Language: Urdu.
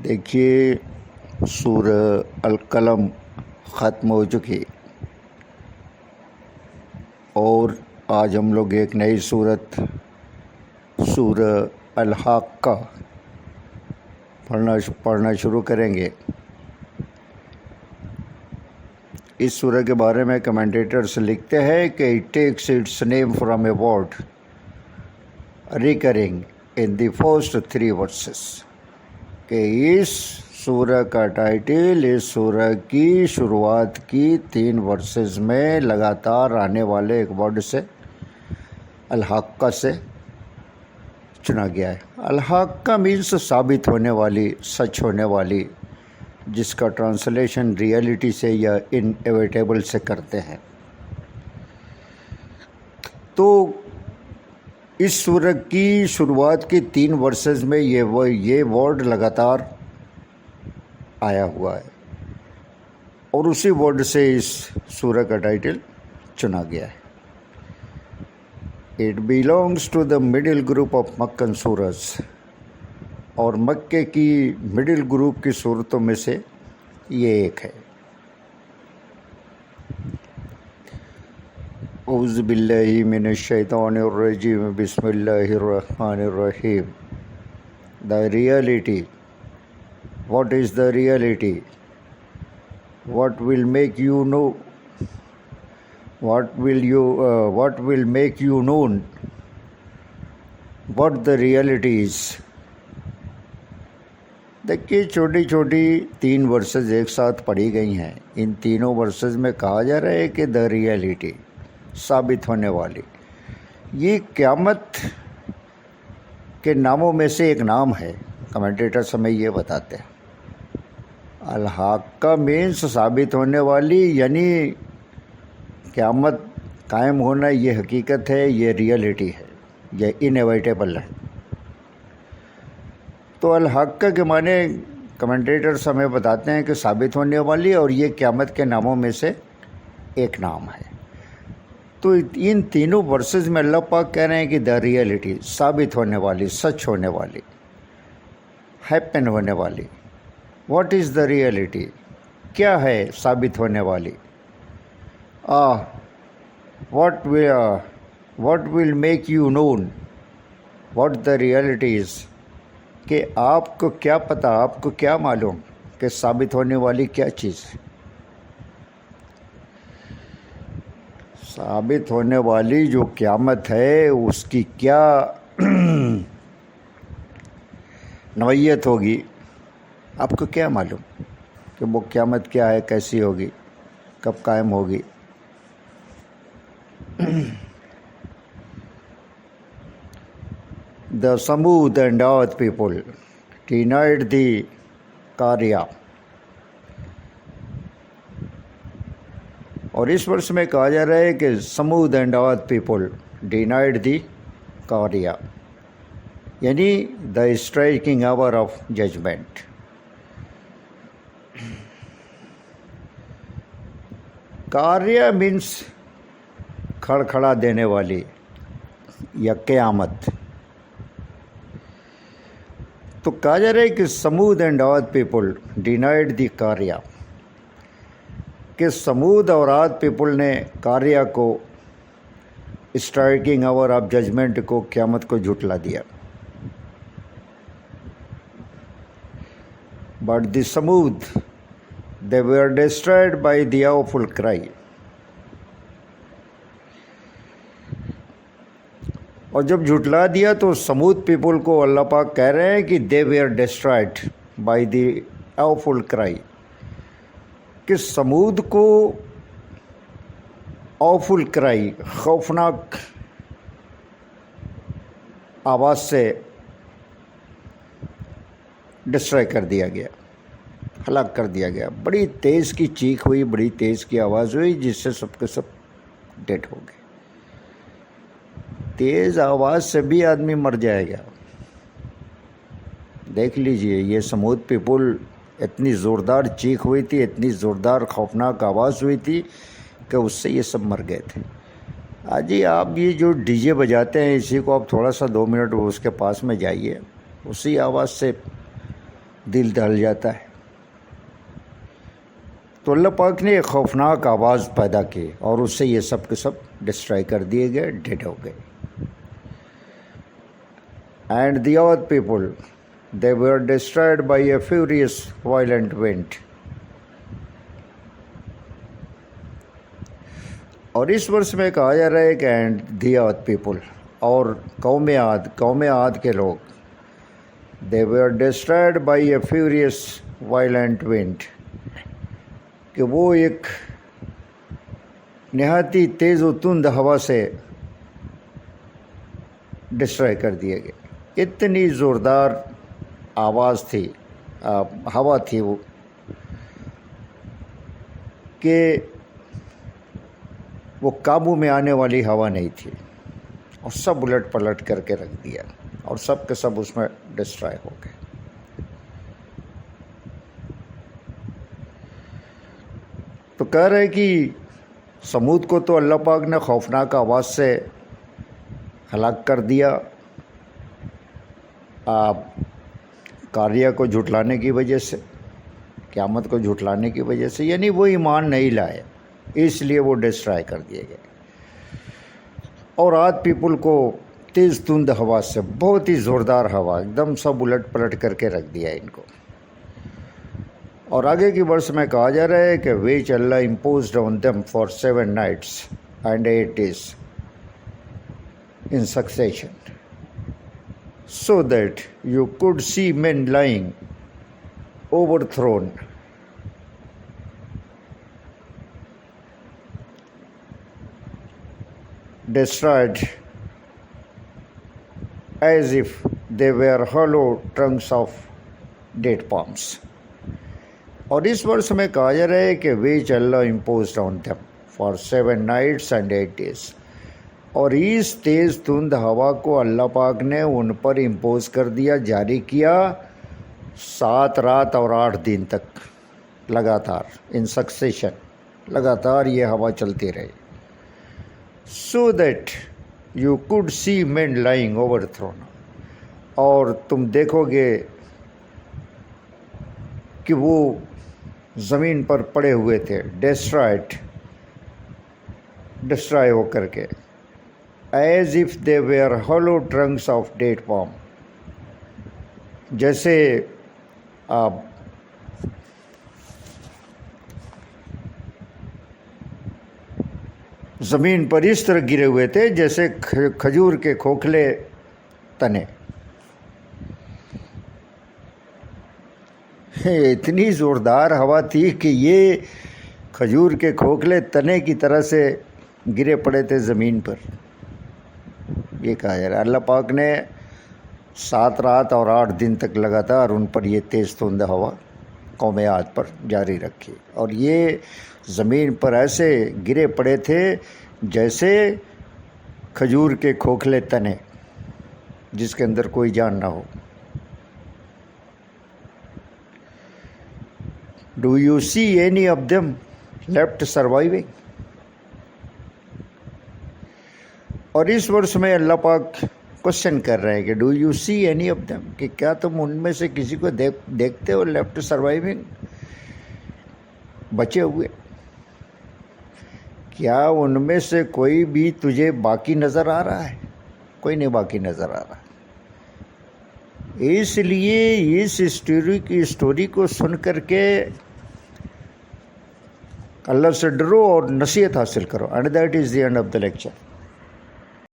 دیکھیے سورہ القلم ختم ہو چکی اور آج ہم لوگ ایک نئی سورت سورہ الحاقہ پڑھنا شروع کریں گے۔ اس سورہ کے بارے میں کمنٹیٹرز لکھتے ہیں کہ it takes it's name from a word recurring in the first 3 verses، کہ اس سورہ کا ٹائٹل اس سورہ کی شروعات کی 3 verses میں لگاتار آنے والے ایک ورڈ سے الحاقہ سے چنا گیا ہے۔ الحاقہ مینس ثابت ہونے والی، سچ ہونے والی، جس کا ٹرانسلیشن ریئلٹی سے یا انیویٹیبل سے کرتے ہیں۔ تو اس سورہ کی شروعات کی 3 verses میں یہ ورڈ لگاتار آیا ہوا ہے اور اسی ورڈ سے اس سورہ کا ٹائٹل چنا گیا ہے۔ It belongs to the middle group of Meccan سورز، اور مکے کی مڈل گروپ کی صورتوں میں سے یہ ایک ہے۔ اعوذ باللہ من الشیطان الرجیم، بسم اللہ الرحمن الرحیم۔ The reality. What is the reality? What will make you know? What will make you known what the reality is? دیکھیے چھوٹی چھوٹی 3 verses ایک ساتھ پڑھی گئی ہیں۔ ان تینوں verses میں کہا جا رہا ہے کہ دا ریئلٹی، ثابت ہونے والی، یہ قیامت کے ناموں میں سے ایک نام ہے۔ کمنٹیٹرز ہمیں یہ بتاتے ہیں الحاقہ مینس ثابت ہونے والی، یعنی قیامت قائم ہونا یہ حقیقت ہے، یہ ریئلٹی ہے، یہ انیویٹیبل ہے۔ تو الحاقہ کے معنی کمنٹیٹرز ہمیں بتاتے ہیں کہ ثابت ہونے والی، اور یہ قیامت کے ناموں میں سے ایک نام ہے۔ تو ان تینوں verses میں اللہ پاک کہہ رہے ہیں کہ دا ریئلٹی، ثابت ہونے والی، سچ ہونے والی، ہیپن ہونے والی۔ What is the reality? کیا ہے ثابت ہونے والی؟ What will make you known what the reality is, کہ آپ کو کیا پتہ، آپ کو کیا معلوم کہ ثابت ہونے والی کیا چیز ہے؟ ثابت ہونے والی جو قیامت ہے اس کی کیا نوعیت ہوگی، آپ کو کیا معلوم کہ وہ قیامت کیا ہے، کیسی ہوگی، کب قائم ہوگی؟ The Samud and Aad people denied the Qarya، اور اس ورس میں کہا جا رہا ہے کہ سمود اینڈ عاد پیپل ڈینائڈ دی قاریہ، یعنی the striking hour of judgement. قاریہ مینس کھڑکھڑا دینے والی یا قیامت۔ تو کہا جا رہا ہے کہ سمود اینڈ عاد پیپل ڈینائڈ دی قاریہ، کہ سمود اور عاد پیپل نے قاریہ کو، اسٹرائکنگ آور آف ججمنٹ کو، قیامت کو جھٹلا دیا۔ But the Thamud they were destroyed by the awful cry، اور جب جھٹلا دیا تو سمود پیپل کو اللہ پاک کہہ رہے ہیں کہ they were destroyed by the awful cry، کہ سمود کو awful cry، خوفناک آواز سے ڈسٹرائے کر دیا گیا، ہلاک کر دیا گیا۔ بڑی تیز کی چیخ ہوئی، بڑی تیز کی آواز ہوئی، جس سے سب کے سب ڈیڈ ہو گئے۔ تیز آواز سے بھی آدمی مر جائے گا۔ دیکھ لیجئے یہ سمود پیپل، اتنی زوردار چیخ ہوئی تھی، اتنی زوردار خوفناک آواز ہوئی تھی کہ اس سے یہ سب مر گئے تھے۔ جی آپ یہ جو ڈی جے بجاتے ہیں، اسی کو آپ تھوڑا سا 2 منٹ اس کے پاس میں جائیے، اسی آواز سے دل دہل جاتا ہے. تو اللہ پاک نے ایک خوفناک آواز پیدا کی اور اس سے یہ سب کے سب ڈسٹرائے کر دیے گئے, ڈیڈ ہو گئے. And the earth people they were destroyed by a furious violent wind. اور اس ورس میں کہا جا رہا ہے کہ اینڈ دی ارتھ پیپل, اور قوم عاد کے لوگ, they were destroyed by a furious violent wind, کہ وہ ایک نہایتی تیز و تند ہوا سے ڈسٹرائے کر دیے گئے. اتنی زوردار آواز تھی, ہوا تھی وہ, کہ وہ قابو میں آنے والی ہوا نہیں تھی, اور سب الٹ پلٹ کر کے رکھ دیا اور سب کے سب اس میں ڈسٹرائے ہو گئے. تو کہہ رہے کہ سمود کو تو اللہ پاک نے خوفناک آواز سے ہلاک کر دیا, قاریہ کو جھٹلانے کی وجہ سے, قیامت کو جھٹلانے کی وجہ سے, یعنی وہ ایمان نہیں لائے, اس لیے وہ ڈسٹرائے کر دیے گئے. اور عاد پیپل کو تیز تند ہوا سے, بہت ہی زوردار ہوا, ایک دم سب الٹ پلٹ کر کے رکھ دیا ان کو. اور آگے کی ورس میں کہا جا رہا ہے کہ which Allah imposed on them for 7 nights and 8 days in succession, so that you could see men lying overthrown, destroyed as if they were hollow trunks of date palms. اور اس ورس میں کہا جا رہا ہے کہ which Allah imposed on them for 7 nights and 8 days, اور اس تیز تند ہوا کو اللہ پاک نے ان پر امپوز کر دیا, جاری کیا 7 رات اور 8 دن تک لگاتار, ان سکسیشن, لگاتار یہ ہوا چلتی رہی. so that you could see men lying overthrown, اور تم دیکھو گے کہ وہ زمین پر پڑے ہوئے تھے, ڈسٹرائے ہو کر کے, as if they were hollow trunks of date palm, جیسے زمین پر اس طرح گرے ہوئے تھے جیسے کھجور کے کھوکھلے تنے. اتنی زوردار ہوا تھی کہ یہ کھجور کے کھوکھلے تنے کی طرح سے گرے پڑے تھے زمین پر. یہ کہا جا رہا ہے اللہ پاک نے 7 رات اور 8 دن تک لگاتار ان پر یہ تیز تند ہوا قوم عاد پر جاری رکھی, اور یہ زمین پر ایسے گرے پڑے تھے جیسے کھجور کے کھوکھلے تنے جس کے اندر کوئی جان نہ ہو. Do you see any of them left surviving? اور اس ورس میں اللہ پاک کوشچن کر رہے ہیں کہ do you see any of them, کہ کیا تم ان میں سے کسی کو دیکھتے ہو لیفٹ سروائیونگ, بچے ہوئے, کیا ان میں سے کوئی بھی تجھے باقی نظر آ رہا ہے؟ کوئی نہیں باقی نظر آ رہا. اس لیے اس اسٹوری کو سن کر کے اللہ سے ڈرو اور نصیحت حاصل کرو. And that is the end of the lecture.